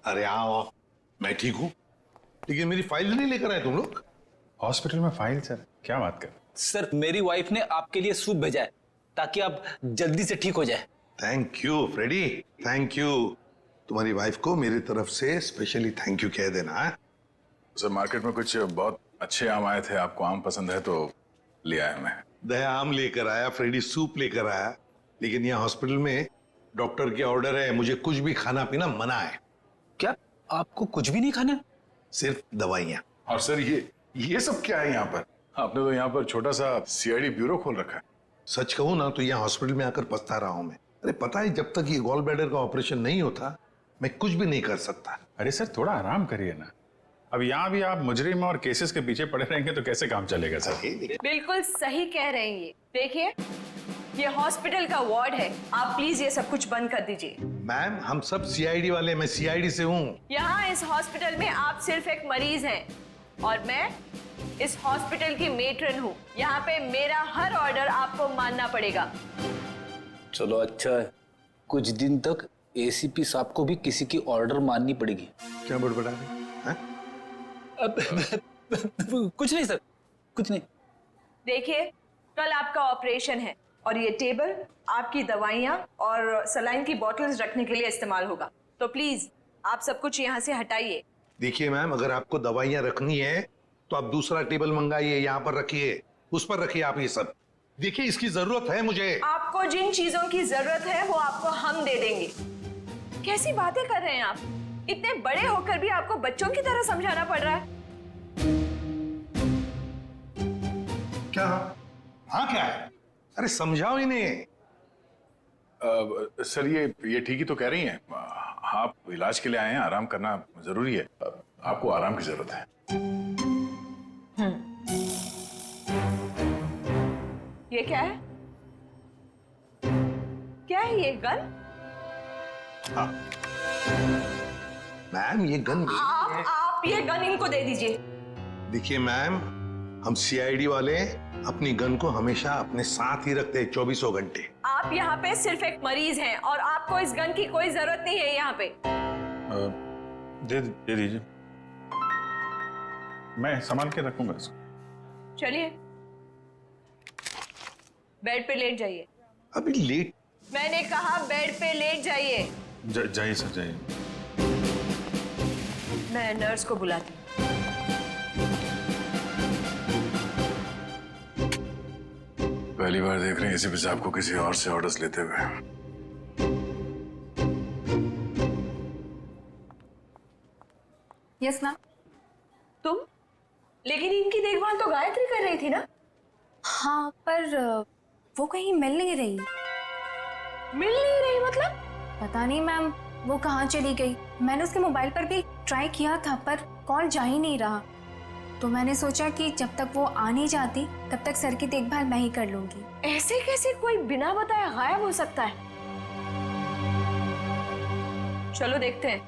अरे आओ, मैं ठीक हूँ, लेकिन मेरी फाइल नहीं लेकर आए तुम लोग। हॉस्पिटल में फाइल सर? क्या बात कर। सर मेरी वाइफ ने आपके लिए सूप भेजा है ताकि आप जल्दी से ठीक हो जाए। Thank you Freddy, thank you. तुम्हारी वाइफ को मेरी तरफ से स्पेशली थैंक यू कह देना है। सर मार्केट में कुछ बहुत अच्छे आम आए थे, आपको आम पसंद है तो ले आया मैं। दया आम लेकर आया, फ्रेडी सूप लेकर आया, लेकिन यहाँ हॉस्पिटल में डॉक्टर के ऑर्डर है, मुझे कुछ भी खाना पीना मना है। क्या आपको कुछ भी नहीं खाना? सिर्फ दवाइयाँ। और सर ये सब क्या है यहाँ पर? आपने तो यहाँ पर छोटा सा सीआईडी ब्यूरो खोल रखा है। सच कहूँ ना तो यहाँ हॉस्पिटल में आकर पछता रहा हूँ मैं। अरे पता है, जब तक ये गॉल ब्लैडर का ऑपरेशन नहीं होता मैं कुछ भी नहीं कर सकता। अरे सर थोड़ा आराम करिए ना, अब यहाँ भी आप मुजरिम और केसेस के पीछे पड़े रहेंगे तो कैसे काम चलेगा सर? बिल्कुल सही कह रहे हैं ये। देखिए ये हॉस्पिटल का वार्ड है, आप प्लीज ये सब कुछ बंद कर दीजिए। मैम हम सब सीआईडी वाले, मैं सीआईडी से हूँ। यहाँ इस हॉस्पिटल में आप सिर्फ एक मरीज हैं और मैं इस हॉस्पिटल की मेट्रन हूँ। यहाँ पे मेरा हर ऑर्डर आपको मानना पड़ेगा। चलो अच्छा है, कुछ दिन तक एसीपी साहब को भी किसी की ऑर्डर माननी पड़ेगी। क्या बड़बड़ा रहे हैं? कुछ नहीं सर, कुछ नहीं। देखिए कल आपका ऑपरेशन है और ये टेबल आपकी दवाइयाँ और सलाइन की बॉटल्स रखने के लिए इस्तेमाल होगा, तो प्लीज आप सब कुछ यहाँ से हटाइए। देखिए मैम, अगर आपको दवाइयाँ रखनी है तो आप दूसरा टेबल मंगाइए, यहाँ पर रखिए, उस पर रखिए आप ये सब। देखिए इसकी जरूरत है मुझे। आपको जिन चीजों की जरूरत है वो आपको हम दे देंगे। कैसी बातें कर रहे हैं आप? इतने बड़े होकर भी आपको बच्चों की तरह समझाना पड़ रहा है। क्या? हाँ क्या है? अरे समझाओ इन्हें। सर ये ठीक ही तो कह रही हैं, आप इलाज के लिए आए हैं, आराम करना जरूरी है, आपको आराम की जरूरत है। ये क्या है? क्या है ये गन? हाँ मैम, ये गन आप ये गन इनको दे दीजिए। देखिए मैम, हम सीआईडी वाले अपनी गन को हमेशा अपने साथ ही रखते हैं 24 घंटे। आप यहाँ पे सिर्फ एक मरीज हैं और आपको इस गन की कोई जरूरत नहीं है यहाँ पे। दे दीजिए, मैं संभाल के रखूंगा इसको। चलिए बेड पे लेट जाइए। अभी लेट? मैंने कहा बेड पे लेट जाइए। जाइए सर जाइए। मैं नर्स को बुलाती हूँ। पहली बार देख रहे हैं एसीपी साहब को किसी और से ऑर्डर्स लेते हुए। Yes ma'am. तुम? लेकिन इनकी देखभाल तो गायत्री कर रही थी ना? हाँ पर वो कहीं मिल नहीं रही। मिल नहीं रही मतलब? पता नहीं मैम, वो कहाँ चली गई। मैंने उसके मोबाइल पर भी ट्राई किया था पर कॉल जा ही नहीं रहा, तो मैंने सोचा कि जब तक वो आ नहीं जाती तब तक सर की देखभाल मैं ही कर लूंगी। ऐसे कैसे कोई बिना बताए गायब हो सकता है? चलो देखते हैं।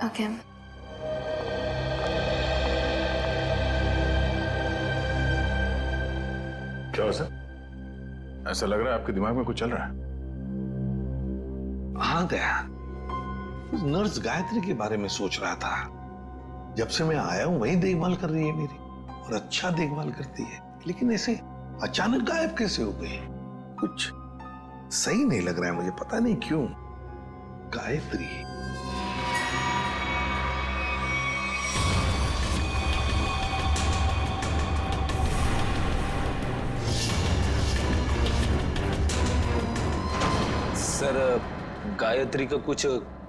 ओके। क्या हो सर, ऐसा लग रहा है आपके दिमाग में कुछ चल रहा है? हाँ दया, नर्स गायत्री के बारे में सोच रहा था। जब से मैं आया हूं वही देखभाल कर रही है मेरी, और अच्छा देखभाल करती है, लेकिन ऐसे अचानक गायब कैसे हो गई? कुछ सही नहीं लग रहा है मुझे, पता नहीं क्यों। गायत्री सर गायत्री का कुछ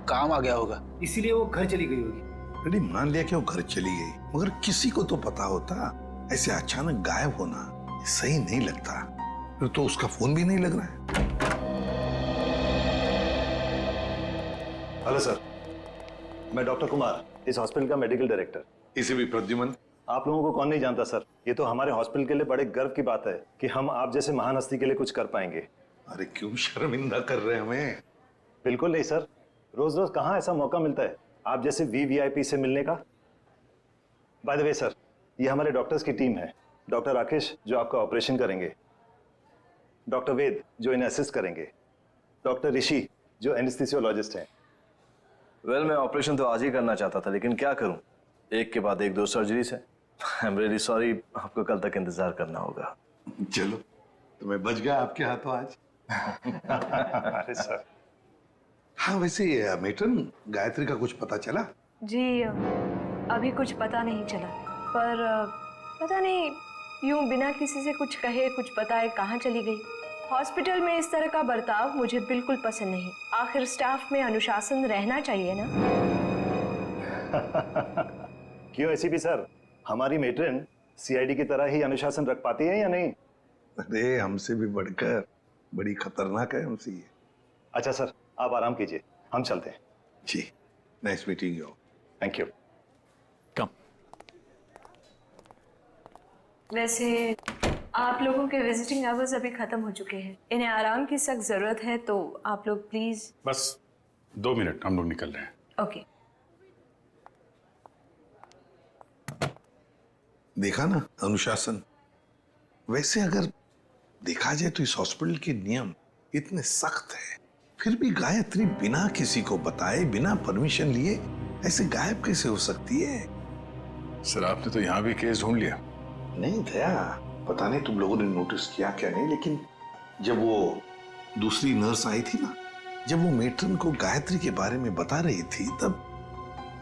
काम आ गया होगा, इसीलिए वो घर चली गई होगी। रेडी, मान लिया कि वो घर चली गई, मगर किसी को तो पता होता। ऐसे अचानक गायब होना सही नहीं लगता। फिर तो उसका फोन भी नहीं लग रहा है। हेलो सर, मैं डॉक्टर कुमार, इस हॉस्पिटल का मेडिकल डायरेक्टर। इसे भी प्रद्युमन। आप लोगों को कौन नहीं जानता सर, ये तो हमारे हॉस्पिटल के लिए बड़े गर्व की बात है कि हम आप जैसे महान हस्ती के लिए कुछ कर पाएंगे। अरे क्यों शर्मिंदा कर रहे हैं हमें? बिल्कुल नहीं सर, रोज रोज कहाँ ऐसा मौका मिलता है आप जैसे वीवीआईपी से मिलने का। बाय द वे सर, ये हमारे डॉक्टर्स की टीम है। डॉक्टर राकेश जो आपका ऑपरेशन करेंगे, डॉक्टर वेद जो इन्हें असिस्ट करेंगे, डॉक्टर ऋषि जो एनेस्थीसियोलॉजिस्ट हैं, वेल मैं ऑपरेशन तो आज ही करना चाहता था, लेकिन क्या करूं, एक के बाद एक 2 सर्जरीज है। आई एम रियली सॉरी, आपको कल तक इंतजार करना होगा। चलो, तो मैं बच गया आपके हाथों आज। अरे सर, हाँ वैसे मेटन, गायत्री का कुछ पता चला? जी अभी कुछ पता नहीं चला, पर पता नहीं यूं बिना किसी से कुछ कहे कुछ बताए कहाँ चली गई। हॉस्पिटल में इस तरह का बर्ताव मुझे बिल्कुल पसंद नहीं। आखिर स्टाफ में अनुशासन रहना चाहिए ना। क्यों एसीपी सर, हमारी मेट्रन सीआईडी की तरह ही अनुशासन रख पाती है या नहीं? अरे हमसे भी बढ़कर बड़ी खतरनाक है हमसे ये। अच्छा सर, आप आराम कीजिए, हम चलते हैं। जी, nice meeting you. Thank you. Come. वैसे आप लोगों के विजिटिंग आवर्स अभी खत्म हो चुके हैं, इन्हें आराम की सख्त जरूरत है, तो आप लोग प्लीज। बस 2 मिनट, हम लोग निकल रहे हैं। ओके। देखा ना अनुशासन। वैसे अगर देखा जाए तो इस हॉस्पिटल के नियम इतने सख्त है, फिर भी गायत्री बिना किसी को बताए, बिना परमिशन लिए ऐसे गायब कैसे हो सकती है? सर आपने तो यहाँ भी केस ढूंढ लिया। नहीं दया, पता नहीं तुम लोगों ने नोटिस किया क्या नहीं, लेकिन जब वो दूसरी नर्स आई थी ना, जब वो मेट्रन को गायत्री के बारे में बता रही थी, तब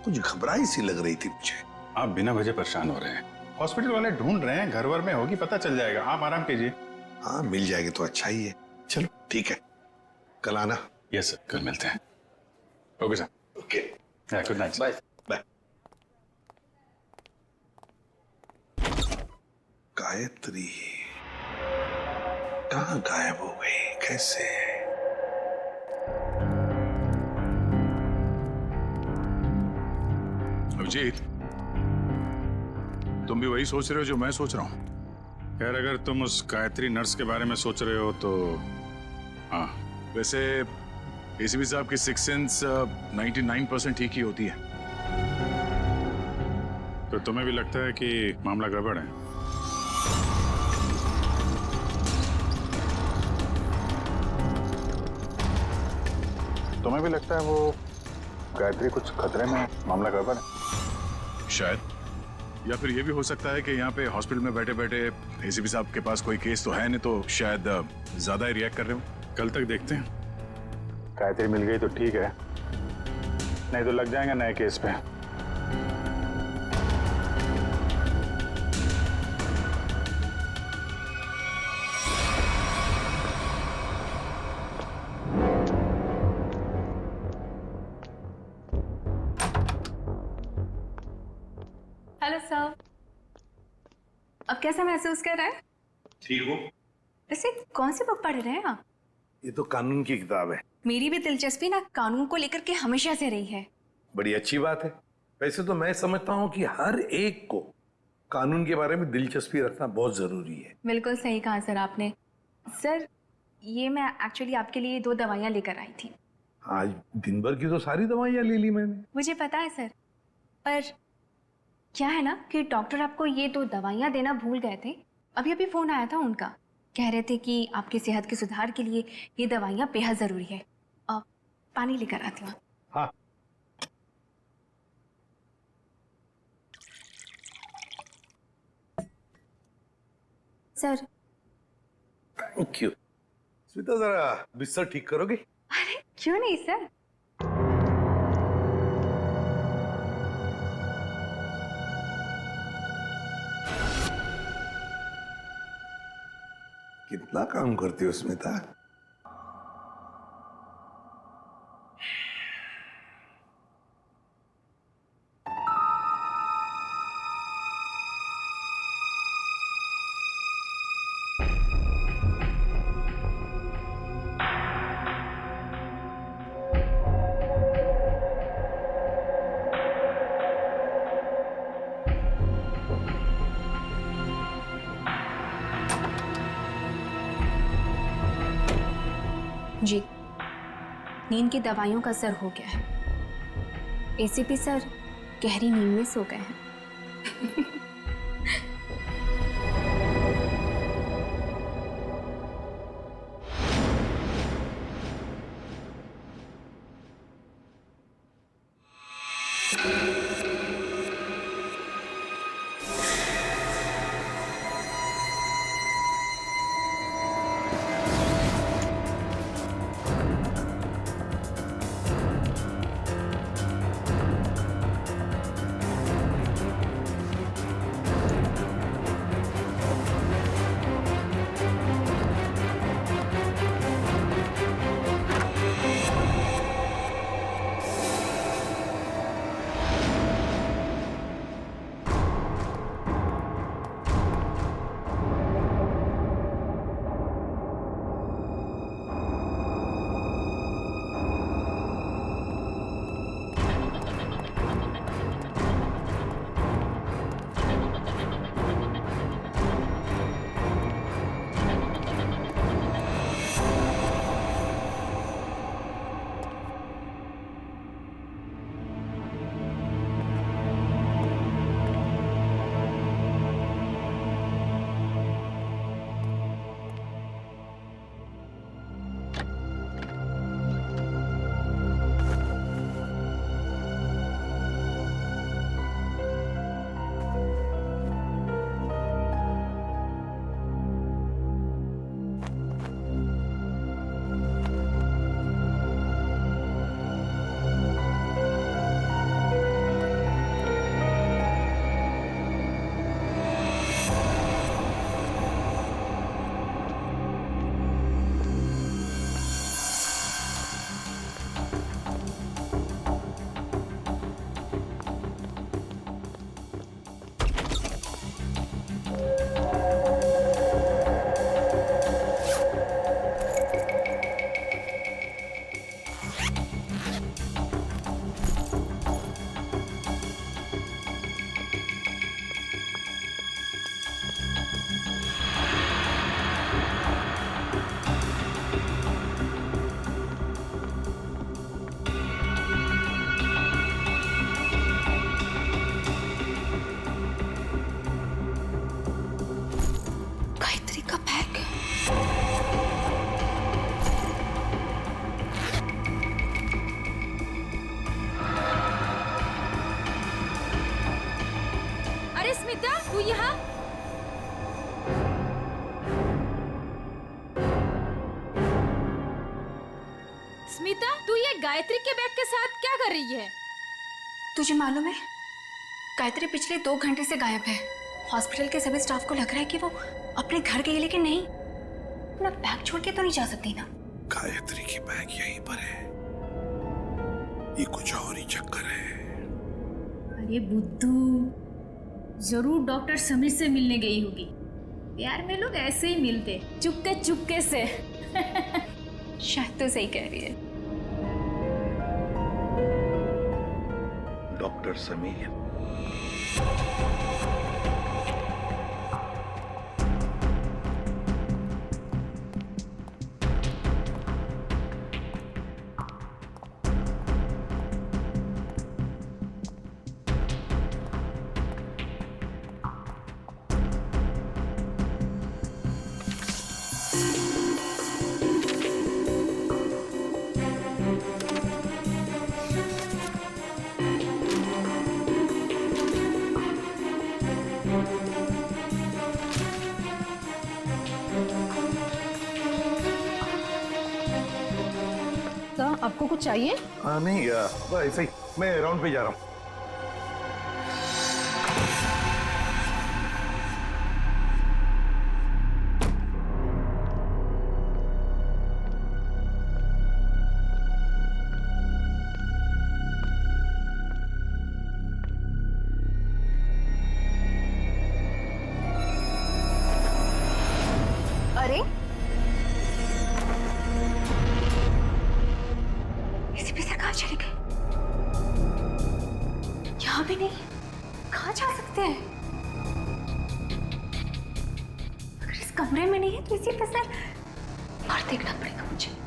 कुछ घबराई सी लग रही थी मुझे। आप बिना वजह परेशान हो रहे हैं, हॉस्पिटल वाले ढूंढ रहे हैं, घर वर में होगी, पता चल जाएगा, आप आराम कीजिए। हाँ मिल जाएगी तो अच्छा ही है। चलो ठीक है, कल आना। यस सर, कल मिलते हैं। Okay sir. Okay, good night. Bye. Bye. Gayatri कहाँ गायब हो गई, कैसे? अभिजीत, तुम भी वही सोच रहे हो जो मैं सोच रहा हूँ? खैर अगर तुम उस गायत्री नर्स के बारे में सोच रहे हो तो हाँ, वैसे एसीपी साहब की सिक्स सेंस 99% ठीक ही होती है। तो तुम्हें भी लगता है कि मामला गड़बड़ है? तुम्हें भी लगता है वो गायत्री कुछ खतरे में, मामला गड़बड़ है? शायद, या फिर ये भी हो सकता है कि यहाँ पे हॉस्पिटल में बैठे बैठे एसीपी साहब के पास कोई केस तो है नहीं, तो शायद ज्यादा ही रिएक्ट कर रहे हो। कल तक देखते हैं। गायत्री मिल गई तो ठीक है, नहीं तो लग जाएंगे नए केस पे। हेलो सर, अब कैसा महसूस कर रहे हैं? ठीक हो? वैसे कौन सी बुक पढ़ रहे हैं आप? ये तो कानून की किताब है। मेरी भी दिलचस्पी ना कानून को लेकर के हमेशा से रही है। बड़ी अच्छी बात है। वैसे तो मैं समझता हूँ कि हर एक को कानून के बारे में दिलचस्पी रखना बहुत जरूरी है। बिल्कुल सही कहा सर आपने। सर ये मैं एक्चुअली आपके लिए 2 दवाइयाँ लेकर आई थी। आज दिन भर की तो सारी दवाइयाँ ले ली मैंने। मुझे पता है सर, पर क्या है ना कि डॉक्टर आपको ये 2 दवाइयाँ देना भूल गए थे। अभी अभी फोन आया था उनका, कह रहे थे कि आपकी सेहत के सुधार के लिए ये दवाइयाँ बेहद जरूरी है। पानी लेकर आती हूँ। हाँ। सर। Thank you. स्मिता जरा बिस्तर ठीक करोगे? अरे क्यों नहीं सर। कितना काम करती हो स्मिता? जी, नींद की दवाइयों का असर हो गया है। एसीपी सर गहरी नींद में सो गए हैं। तू यहाँ? स्मिता, तू ये गायत्री के बैग के साथ क्या कर रही है? तुझे मालूम है, गायत्री पिछले 2 घंटे से गायब है। हॉस्पिटल के सभी स्टाफ को लग रहा है कि वो अपने घर गई, लेकिन नहीं, अपना बैग छोड़ के तो नहीं जा सकती ना। गायत्री की बैग यहीं पर है, ये कुछ और ही चक्कर है। अरे बुद्धू, जरूर डॉक्टर समीर से मिलने गई होगी। प्यार में लोग ऐसे ही मिलते, चुपके चुपके से। शायद तो सही कह रही है। डॉक्टर समीर, आपको कुछ चाहिए? नहीं, ऐसे ही मैं राउंड पे जा रहा हूँ। अरे कहाँ चले गए? यहाँ भी नहीं, कहाँ जा सकते हैं? अगर इस कमरे में नहीं है तो इसी पे सर बाहर देखना पड़ेगा मुझे।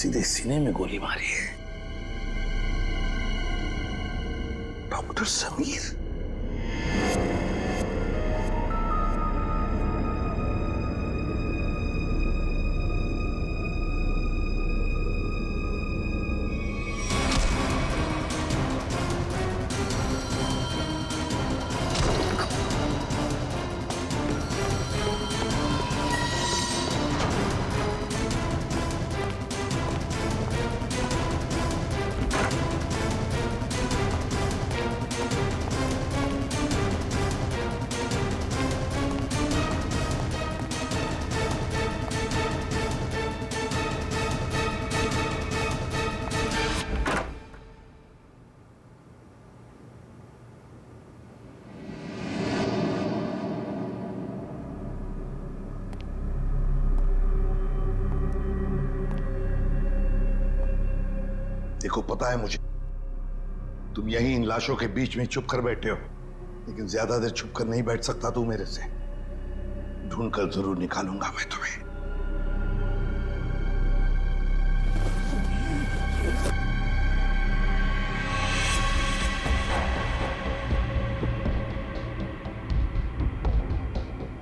सीधे सीने में गोली मारी है। डॉक्टर समीर। देखो, पता है मुझे तुम यहीं इन लाशों के बीच में चुप कर बैठे हो, लेकिन ज्यादा देर चुप कर नहीं बैठ सकता तू मेरे से। ढूंढ कर जरूर निकालूंगा मैं तुम्हें।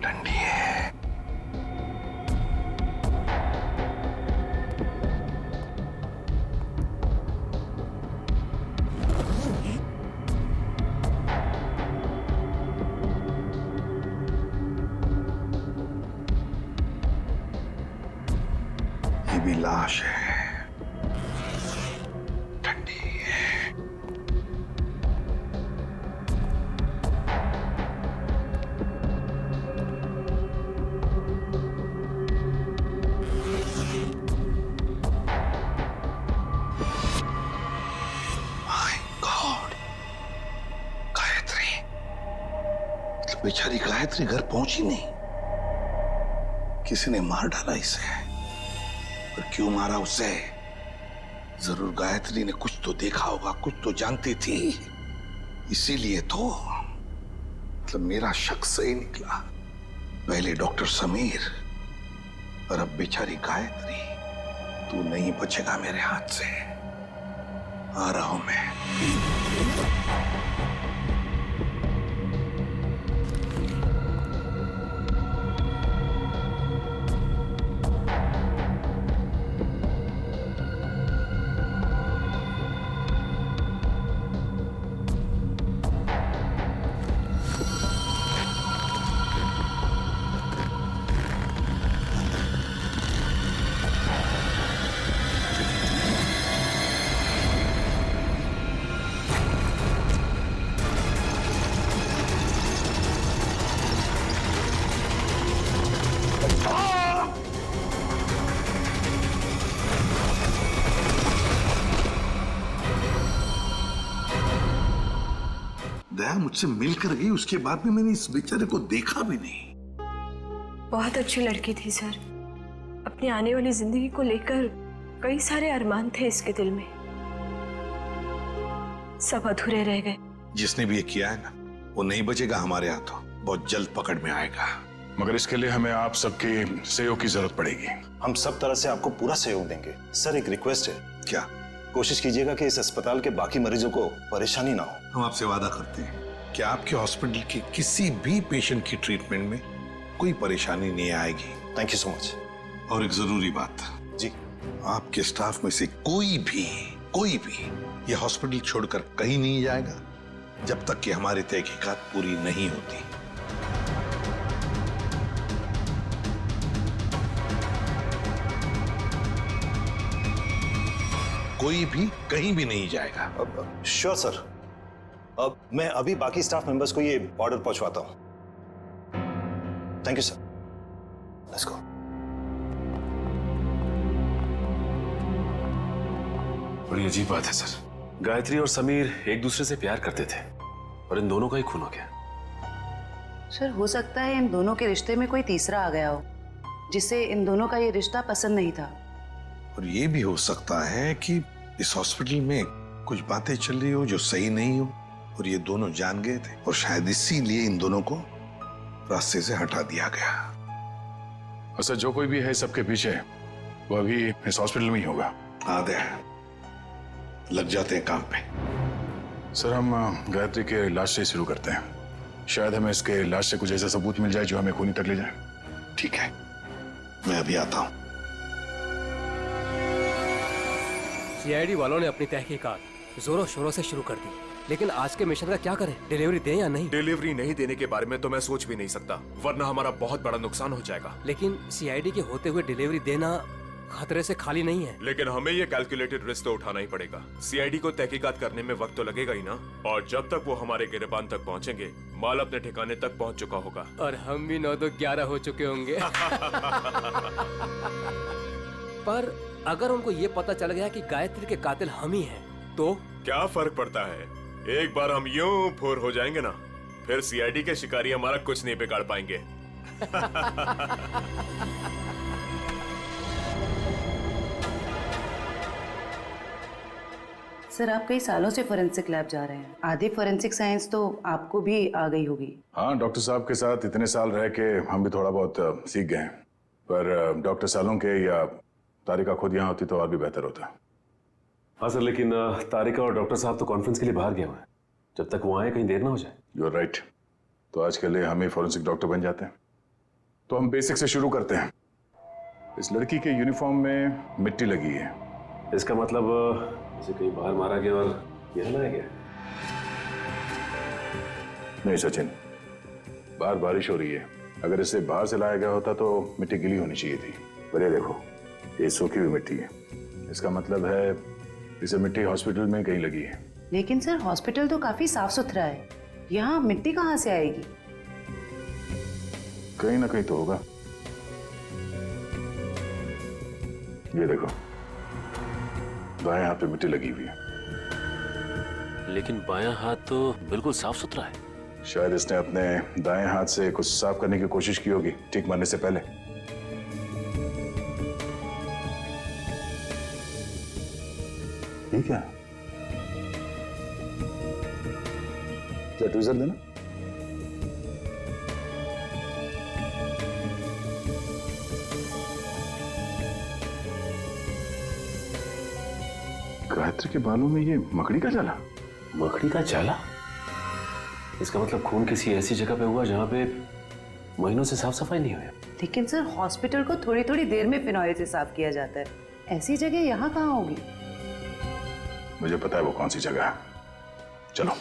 ठंडी है। ये भी लाश है, ठंडी है। My God, Gayatri. मतलब बेचारी गायत्री घर पहुंची नहीं, किसी ने मार डाला इसे। पर क्यों मारा उसे? जरूर गायत्री ने कुछ तो देखा होगा, कुछ तो जानती थी, इसीलिए तो। मतलब मेरा शक सही निकला। पहले डॉक्टर समीर और अब बेचारी गायत्री। तू नहीं बचेगा मेरे हाथ से। आ रहा हूं मैं। दया मुझसे मिलकर गई, उसके बाद में मैंने इस बेचारे को देखा भी नहीं। बहुत अच्छी लड़की थी सर। अपनी आने वाली जिंदगी को लेकर कई सारे अरमान थे इसके दिल में, सब अधूरे रह गए। जिसने भी ये किया है ना, वो नहीं बचेगा हमारे हाथों। बहुत जल्द पकड़ में आएगा। मगर इसके लिए हमें आप सबके सहयोग की जरूरत पड़ेगी। हम सब तरह से आपको पूरा सहयोग देंगे। सर, एक रिक्वेस्ट है। क्या? कोशिश कीजिएगा कि इस अस्पताल के बाकी मरीजों को परेशानी ना हो। हम आपसे वादा करते हैं कि आपके हॉस्पिटल के किसी भी पेशेंट की ट्रीटमेंट में कोई परेशानी नहीं आएगी। Thank you so much. और एक जरूरी बात जी, आपके स्टाफ में से कोई भी ये हॉस्पिटल छोड़कर कहीं नहीं जाएगा जब तक कि हमारी तहकीकात पूरी नहीं होती। कोई भी कहीं भी नहीं जाएगा। Sure sir. अब मैं अभी बाकी स्टाफ मेंबर्स को ये ऑर्डर पहुंचवाता हूं। Thank you sir. Let's go. बड़ी अजीब बात है सर। गायत्री और समीर एक दूसरे से प्यार करते थे और इन दोनों का ही खून हो गया। सर, हो सकता है इन दोनों के रिश्ते में कोई तीसरा आ गया हो, जिससे इन दोनों का ये रिश्ता पसंद नहीं था। और ये भी हो सकता है कि इस हॉस्पिटल में कुछ बातें चल रही हो जो सही नहीं हो, और ये दोनों जान गए थे, और शायद इसीलिए इन दोनों को रास्ते से हटा दिया गया। सर, जो कोई भी है सबके पीछे, वो अभी इस हॉस्पिटल में ही होगा। हाँ दे, लग जाते हैं काम पे। सर हम गायत्री के इलाज से शुरू करते हैं। शायद हमें इसके इलाज से कुछ ऐसा सबूत मिल जाए जो हमें खूनी तक ले जाए। ठीक है, मैं अभी आता हूं। सीआईडी वालों ने अपनी तहकीकात जोरों शोरों से शुरू कर दी, लेकिन आज के मिशन का क्या करें? डिलीवरी दें या नहीं? डिलीवरी नहीं देने के बारे में तो मैं सोच भी नहीं सकता, वरना हमारा बहुत बड़ा नुकसान हो जाएगा। लेकिन सीआईडी के होते हुए डिलीवरी देना खतरे से खाली नहीं है। लेकिन हमें ये कैलकुलेटेड रिस्क तो उठाना ही पड़ेगा। सीआईडी को तहकीकात करने में वक्त तो लगेगा ही ना, और जब तक वो हमारे गिरबान तक पहुंचेंगे माल अपने ठिकाने तक पहुंच चुका होगा। और हम भी 9 तो 11 हो चुके होंगे। पर अगर उनको ये पता चल गया कि गायत्री के कातिल हम ही हैं, तो क्या फर्क पड़ता है? एक बार हम यूं फुर हो जाएंगे ना, फिर सीआईडी के शिकारी हमारा कुछ नहीं बिगाड़ पाएंगे। सर आप कई सालों से फोरेंसिक लैब जा रहे हैं, आधी फोरेंसिक साइंस तो आपको भी आ गई होगी। हाँ, डॉक्टर साहब के साथ इतने साल रह के हम भी थोड़ा बहुत सीख गए हैं। पर डॉक्टर सालों के या तारिका खुद यहाँ होती तो और भी बेहतर होता। हाँ सर, लेकिन तारिका और डॉक्टर साहब तो कॉन्फ्रेंस के लिए बाहर गए हुए हैं। जब तक वो आए कहीं देर ना हो जाए। You are right. तो आज के लिए हम ही फोरेंसिक डॉक्टर बन जाते हैं। तो हम बेसिक से शुरू करते हैं। इस लड़की के यूनिफॉर्म में मिट्टी लगी है। इसका मतलब इसे कहीं बाहर मारा गया और यहाँ लाया गया? नहीं सचिन, बाहर बारिश हो रही है। अगर इसे बाहर से लाया गया होता तो मिट्टी गीली होनी चाहिए थी। पर ये देखो, ये सूखी हुई मिट्टी है। इसका मतलब है इसे मिट्टी हॉस्पिटल में कहीं लगी है। लेकिन सर हॉस्पिटल तो काफी साफ सुथरा है, यहाँ मिट्टी कहाँ से आएगी? कहीं ना कहीं तो होगा। ये देखो, बाएं हाथ पे मिट्टी लगी हुई है। लेकिन बायां हाथ तो बिल्कुल साफ सुथरा है। शायद इसने अपने दाएं हाथ से कुछ साफ करने की कोशिश की होगी ठीक मारने से पहले। ठीक है, क्या ट्वीजर देना? गायत्री के बालों में ये मकड़ी का जाला। मकड़ी का जाला? इसका मतलब खून किसी ऐसी जगह पे हुआ जहां पे महीनों से साफ सफाई नहीं हुई। लेकिन सर हॉस्पिटल को थोड़ी थोड़ी देर में फिनॉइल से साफ किया जाता है, ऐसी जगह यहाँ कहाँ होगी? मुझे पता है वो कौन सी जगह है। चलो।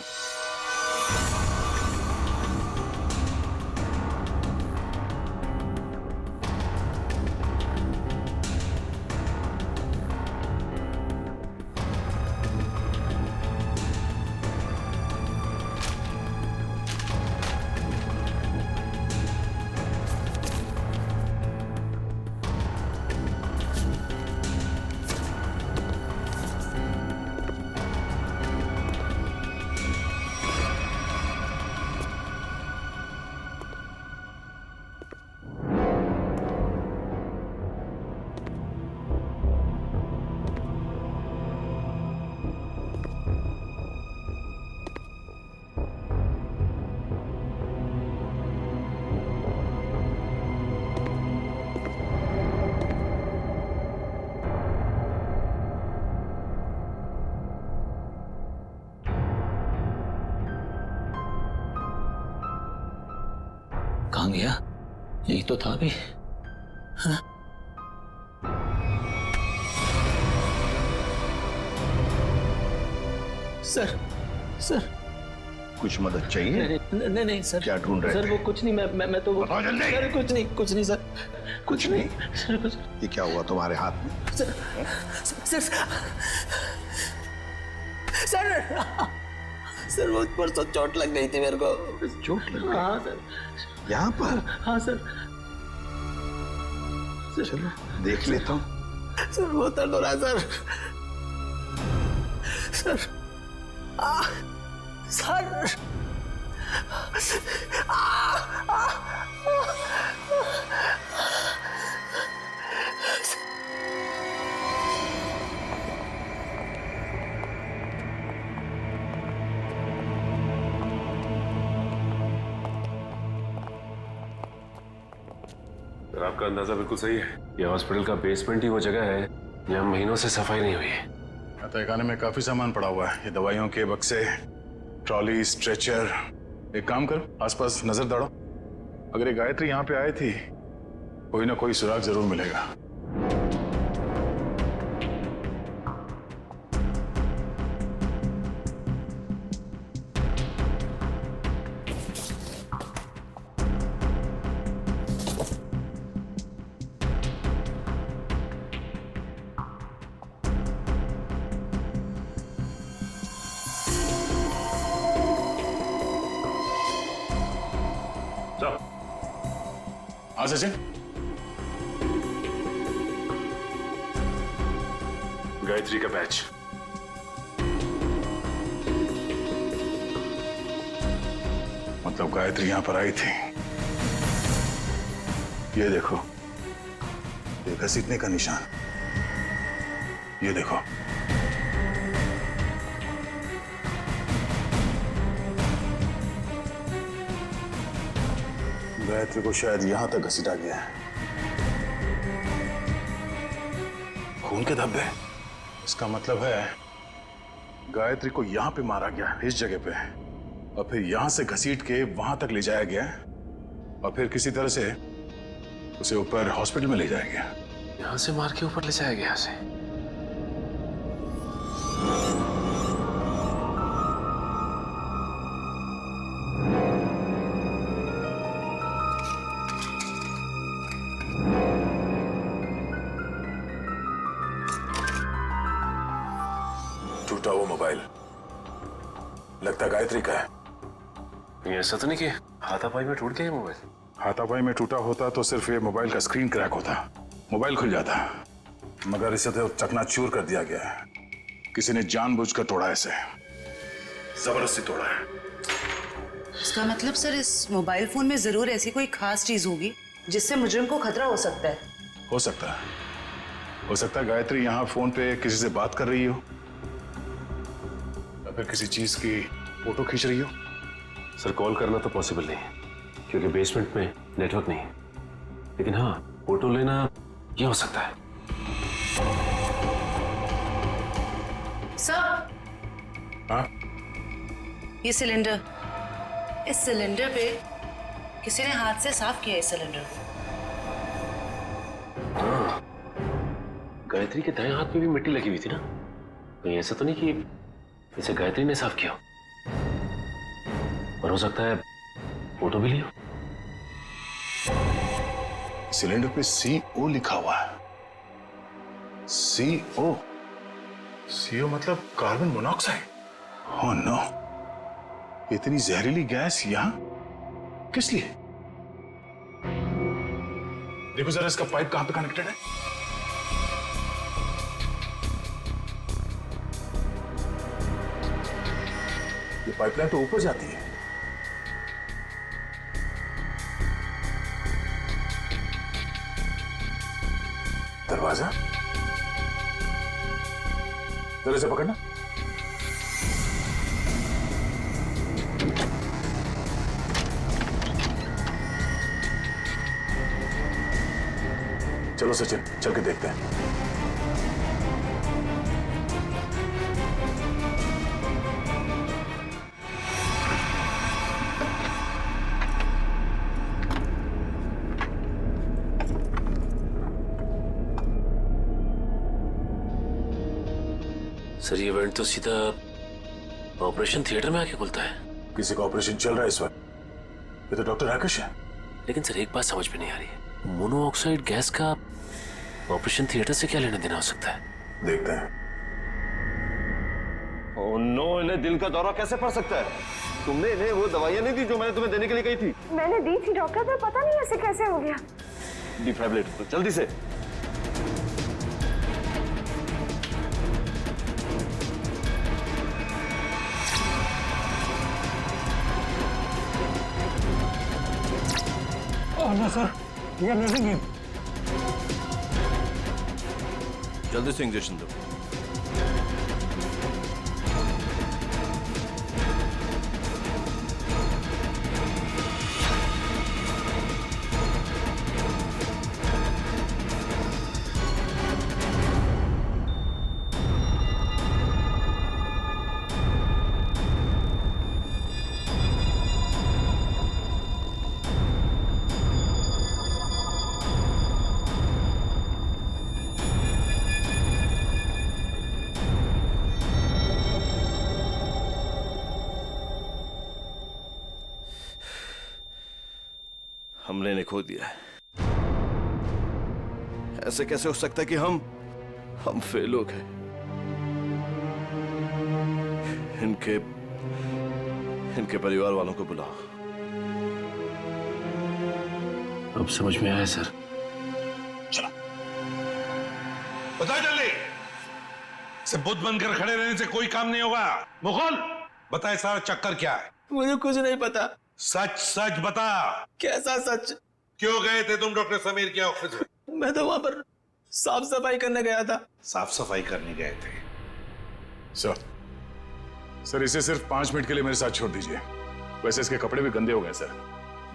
कहाँ गया? यही तो था अभी। हाँ? सर, सर कुछ मदद चाहिए? नहीं नहीं सर। क्या ढूंढ रहे सर थे? वो कुछ नहीं, मैं तो वो बताओ जल्दी। सर कुछ नहीं सर। कुछ नहीं? सर कुछ। ये क्या हुआ तुम्हारे हाथ में? सर सर सर वो परसों चोट लग गई थी मेरे को। चोट लग गई? हाँ सर। यहाँ पर? हाँ सर। चलो देख लेता हूँ। सर बहुत दर्द हो रहा है सर। सर सर आपका अंदाजा बिल्कुल सही है। ये हॉस्पिटल का बेसमेंट ही वो जगह है यहाँ महीनों से सफाई नहीं हुई है। तहखाने में काफी सामान पड़ा हुआ है, ये दवाइयों के बक्से, ट्रॉली, स्ट्रेचर। एक काम करो, आसपास नजर दौड़ो। अगर ये गायत्री यहाँ पे आई थी, कोई ना कोई सुराग जरूर मिलेगा। हाँ सचिन, गायत्री का बैच। मतलब गायत्री यहां पर आई थी। ये देखो, ये घसीटने का निशान। ये देखो, गायत्री को शायद यहां तक घसीटा गया है। खून के धब्बे। इसका मतलब है गायत्री को यहां पे मारा गया, इस जगह पे, और फिर यहां से घसीट के वहां तक ले जाया गया, और फिर किसी तरह से उसे ऊपर हॉस्पिटल में ले जाया गया। यहाँ से मार के ऊपर ले जाया गया उसे। टूटा वो मोबाइल लगता गायत्री का है। ये ऐसा तो नहीं कि हाथापाई में टूट गया ये मोबाइल? हाथापाई में टूटा होता तो सिर्फ ये मोबाइल का स्क्रीन क्रैक होता, मोबाइल खुल जाता, मगर इसे तो चकनाचूर कर दिया गया है। किसी ने जानबूझकर तोड़ा है, इसे जबरदस्ती तोड़ा है। इसका मतलब सर, इस मोबाइल फोन में जरूर ऐसी कोई खास चीज होगी जिससे मुजरिम को खतरा हो सकता है। हो सकता है गायत्री यहाँ फोन पे किसी से बात कर रही हो, या फिर किसी चीज की फोटो खींच रही हो। सर, कॉल करना तो पॉसिबल नहीं है क्योंकि बेसमेंट में नेटवर्क नहीं है, लेकिन हाँ, फोटो लेना ये हो सकता है। सर, हाँ? ये सिलेंडर, इस सिलेंडर पे किसी ने हाथ से साफ किया है इस सिलेंडर को। हाँ, गायत्री के दाएं हाथ में भी मिट्टी लगी हुई थी ना, कहीं ऐसा तो नहीं कि इसे गायत्री ने साफ किया, और हो सकता है फोटो भी लिया। सिलेंडर पे CO लिखा हुआ है। CO मतलब कार्बन मोनोऑक्साइड। ओह नो, इतनी जहरीली गैस यहां किस लिए? देखो जरा इसका पाइप कहां पे कनेक्टेड है। ये पाइपलाइन तो ऊपर जाती है। दरवाजा जरा से पकड़ना। चलो सचिन, चल के देखते हैं। सर, ये इवेंट तो सीधा ऑपरेशन थिएटर में आके खुलता है। किसी का ऑपरेशन चल रहा है इस वक्त। ये तो डॉक्टर राकेश है। लेकिन सर, एक बात समझ में नहीं आ रही है, मोनोऑक्साइड गैस का ऑपरेशन थिएटर से क्या लेना देना हो सकता है? देखते हैं। ओह नो, इन्हें दिल का दौरा कैसे पड़ सकता है? तुमने इन्हें वो दवाइयां नहीं दी जो मैंने तुम्हें देने के लिए कही थी? मैंने दी थी डॉक्टर, पर पता नहीं ऐसे कैसे हो गया। डिफाइब्रिलेटर, जल्दी से। जल्दी से इंजेक्शन दो। हमले ने खो दिया है। ऐसे कैसे हो सकता है कि हम फेल हो गए? इनके परिवार वालों को बुलाओ। अब समझ में आया सर। चलो बता जल्दी। से बुद्ध बनकर खड़े रहने से कोई काम नहीं होगा। मुकुल बताए सारा चक्कर क्या है? मुझे कुछ नहीं पता। सच सच बता। कैसा सच? क्यों गए थे तुम डॉक्टर समीर के ऑफिस में? मैं तो वहां पर साफ सफाई करने गया था। साफ सफाई करने गए थे? सर इसे सिर्फ 5 मिनट के लिए मेरे साथ छोड़ दीजिए। वैसे इसके कपड़े भी गंदे हो गए सर,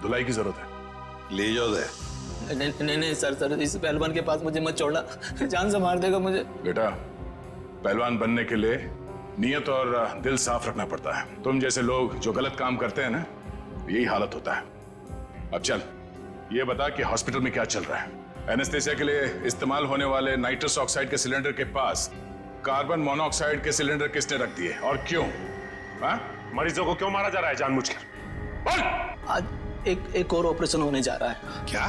धुलाई की जरूरत है। ले जाओ दे। नहीं सर, इस पहलवान के पास मुझे मत छोड़ना, जान से मार देगा मुझे। बेटा, पहलवान बनने के लिए नियत और दिल साफ रखना पड़ता है। तुम जैसे लोग जो गलत काम करते हैं ना, यही हालत होता है। अब चल ये बता कि हॉस्पिटल में क्या चल रहा है? एनेस्थेसिया के लिए इस्तेमाल होने वाले नाइट्रस ऑक्साइड के सिलेंडर के पास कार्बन मोनोऑक्साइड के सिलेंडर किसने रख दिए और क्यों? मरीजों को क्यों मारा जा रहा है जानबूझकर? बोल। आज एक और ऑपरेशन होने जा रहा है। क्या?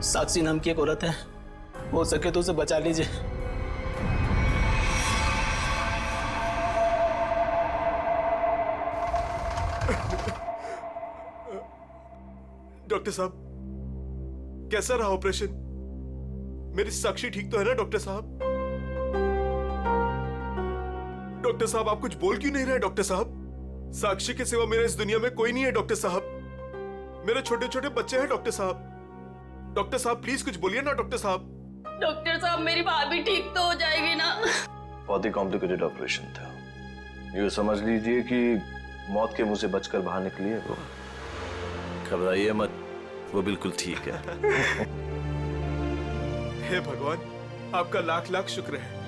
साक्षी नाम की एक औरत है, हो सके तो उसे बचा लीजिए। डॉक्टर साहब कैसा रहा ऑपरेशन? मेरी साक्षी ठीक तो है ना डॉक्टर साहब? डॉक्टर साहब आप कुछ बोल क्यों नहीं रहे? डॉक्टर साहब साक्षी के सिवा मेरे इस दुनिया में कोई नहीं है डॉक्टर साहब। मेरे छोटे छोटे बच्चे हैं डॉक्टर साहब। डॉक्टर साहब प्लीज कुछ बोलिए ना डॉक्टर साहब। डॉक्टर साहब मेरी भाभी ठीक तो हो जाएगी ना? बहुत ही कॉम्प्लिकेटेड ऑपरेशन था। ये समझ लीजिए कि मौत के मुंह से बचकर बाहर निकली है वो। घबराइए मत, वो बिल्कुल ठीक है। हे भगवान, आपका लाख लाख शुक्र है।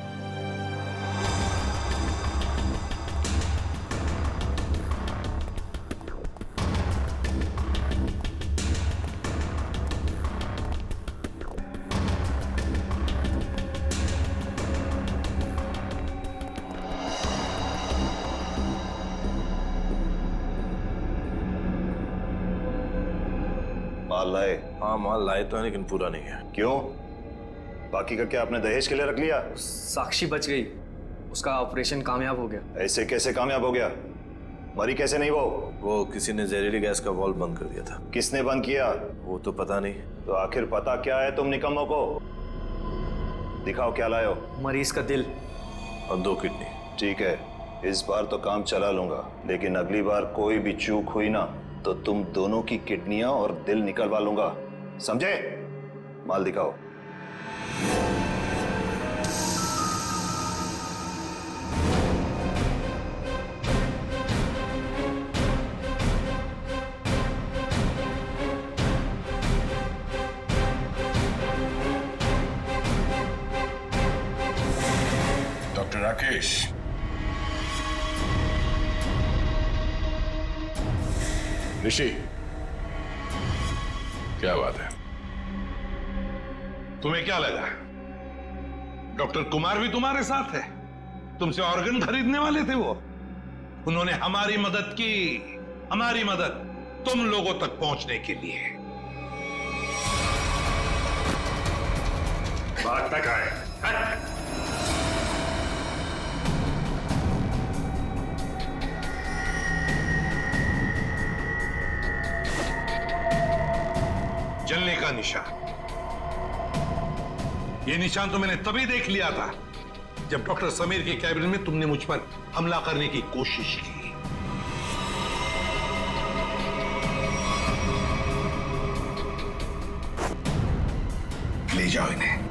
माल लाए? हाँ माल लाए तो है लेकिन पूरा नहीं है। क्यों? बाकी का क्या आपने दहेज के लिए रख लिया? साक्षी बच गई, उसका ऑपरेशन कामयाब हो गया। ऐसे कैसे कामयाब हो गया? मरी कैसे नहीं वो किसी ने जहरीली गैस का वाल्व बंद कर दिया था। किसने बंद किया? वो तो पता नहीं। तो आखिर पता क्या है तुम निकम्मों को? दिखाओ क्या लाए हो। मरीज का दिल और 2 किडनी। ठीक है, इस बार तो काम चला लूंगा, लेकिन अगली बार कोई भी चूक हुई ना तो तुम दोनों की किडनियां और दिल निकलवा लूंगा, समझे? माल दिखाओ। डॉक्टर राकेश, ऋषि, क्या बात है? तुम्हें क्या लगा डॉक्टर कुमार भी तुम्हारे साथ है? तुमसे ऑर्गन खरीदने वाले थे वो। उन्होंने हमारी मदद की, हमारी मदद तुम लोगों तक पहुंचने के लिए। बात तक आए। जलने का निशान, ये निशान तो मैंने तभी देख लिया था जब डॉक्टर समीर के कैबिन में तुमने मुझ पर हमला करने की कोशिश की। ले जाओ इन्हें।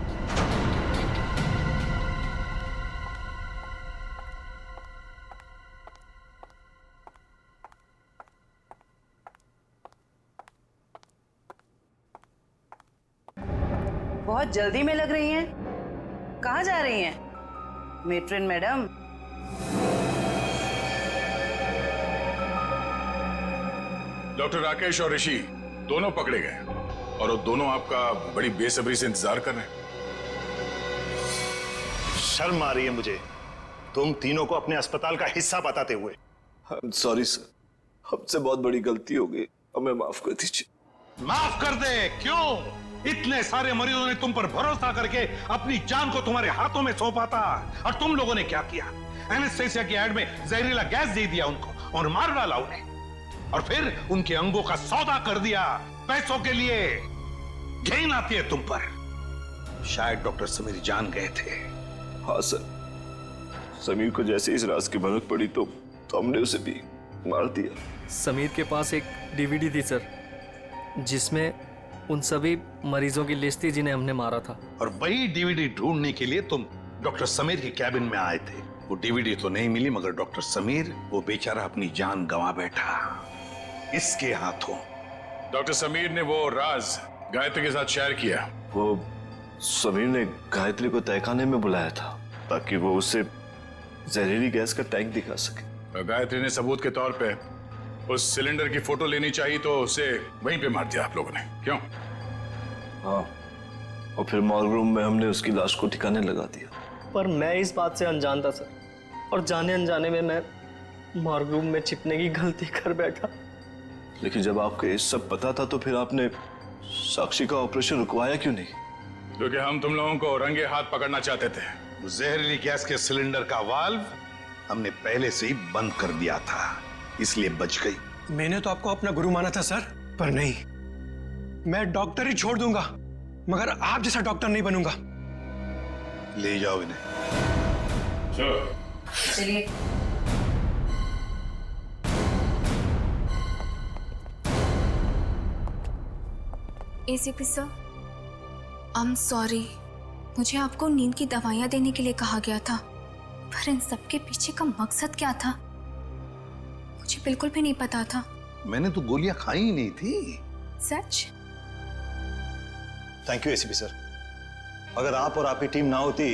बहुत जल्दी में लग रही हैं। कहाँ जा रही हैं मेट्रन मैडम? डॉक्टर राकेश और ऋषि दोनों पकड़े गए और वो दोनों आपका बड़ी बेसब्री से इंतजार कर रहे हैं। शर्म आ रही है मुझे तुम तीनों को अपने अस्पताल का हिस्सा बताते हुए। सॉरी सर, हमसे बहुत बड़ी गलती हो गई, हमें माफ कर दीजिए। माफ कर दे। क्यों? इतने सारे मरीजों ने तुम पर भरोसा करके अपनी जान को तुम्हारे हाथों में सौंपा था, और तुम लोगों ने क्या किया? एनेस्थेसिया की एड में जहरीला गैस दे दिया उनको और मार डाला उन्हें, और फिर उनके अंगों का सौदा कर दिया पैसों के लिए। घिन आती है तुम पर। शायद डॉक्टर समीर जान गए थे। हाँ सर, समीर को जैसे इस राज की भनक पड़ी तो हमने उसे भी मार दिया। समीर के पास एक डीवीडी थी सर, जिसमें उन सभी मरीजों की लिस्ट थी जिन्हें हमने मारा था। और वही डीवीडी ढूंढने के लिए तुम डॉक्टर समीर के कैबिन में आए थे। वो डीवीडी तो नहीं मिली, मगर डॉक्टर समीर, वो बेचारा अपनी जान गंवा बैठा इसके हाथों। डॉक्टर समीर ने वो राज गायत्री के साथ शेयर किया। वो समीर ने गायत्री को तहखाने में बुलाया था ताकि वो उसे जहरीली गैस का टैंक दिखा सके। और गायत्री ने सबूत के तौर पे उस सिलेंडर की फोटो लेनी चाहिए तो उसे वहीं पे मार दिया आप लोगों ने, क्यों? हाँ, और फिर मॉर्ग रूम में हमने उसकी लाश को ठिकाने लगा दिया। पर मैं इस बात से अनजान था सर, और जाने अनजाने में मैं मॉर्ग रूम में छिपने की गलती कर बैठा। लेकिन जब आपको ये सब पता था तो फिर आपने साक्षी का ऑपरेशन रुकवाया क्यों नहीं? क्योंकि हम तुम लोगों को रंगे हाथ पकड़ना चाहते थे। जहरीली गैस के सिलेंडर का वाल्व हमने पहले से ही बंद कर दिया था, इसलिए बच गई। मैंने तो आपको अपना गुरु माना था सर, पर नहीं, मैं डॉक्टर ही छोड़ दूंगा, मगर आप जैसा डॉक्टर नहीं बनूंगा। ले जाओ इन्हें। चलिए। ACP sir, I am sorry, मुझे आपको नींद की दवाइयाँ देने के लिए कहा गया था, पर इन सब के पीछे का मकसद क्या था मुझे बिल्कुल भी नहीं पता था। मैंने तो गोलियां खाई ही नहीं थी। सच? Thank you ACP sir. अगर आप और आपकी टीम ना होती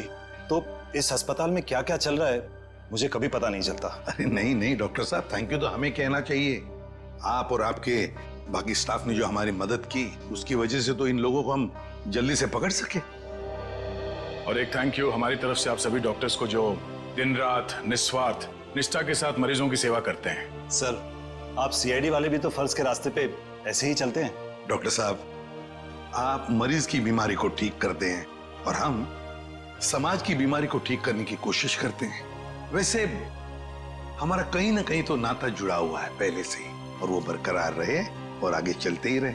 तो इस अस्पताल में क्या क्या चल रहा है मुझे कभी पता नहीं चलता। अरे नहीं नहीं डॉक्टर साहब, थैंक यू तो हमें कहना चाहिए। आप और आपके बाकी स्टाफ ने जो हमारी मदद की, उसकी वजह से तो इन लोगों को हम जल्दी से पकड़ सके। और एक थैंक यू हमारी तरफ से आप सभी डॉक्टर्स को जो दिन रात निस्वार्थ निष्ठा के साथ मरीजों की सेवा करते हैं। सर, आप सीआईडी वाले भी तो फर्ज के रास्ते पे ऐसे ही चलते हैं। डॉक्टर साहब, आप मरीज की बीमारी को ठीक करते हैं और हम समाज की बीमारी को ठीक करने की कोशिश करते हैं। वैसे हमारा कहीं ना कहीं तो नाता जुड़ा हुआ है पहले से ही, और वो बरकरार रहे और आगे चलते ही रहे।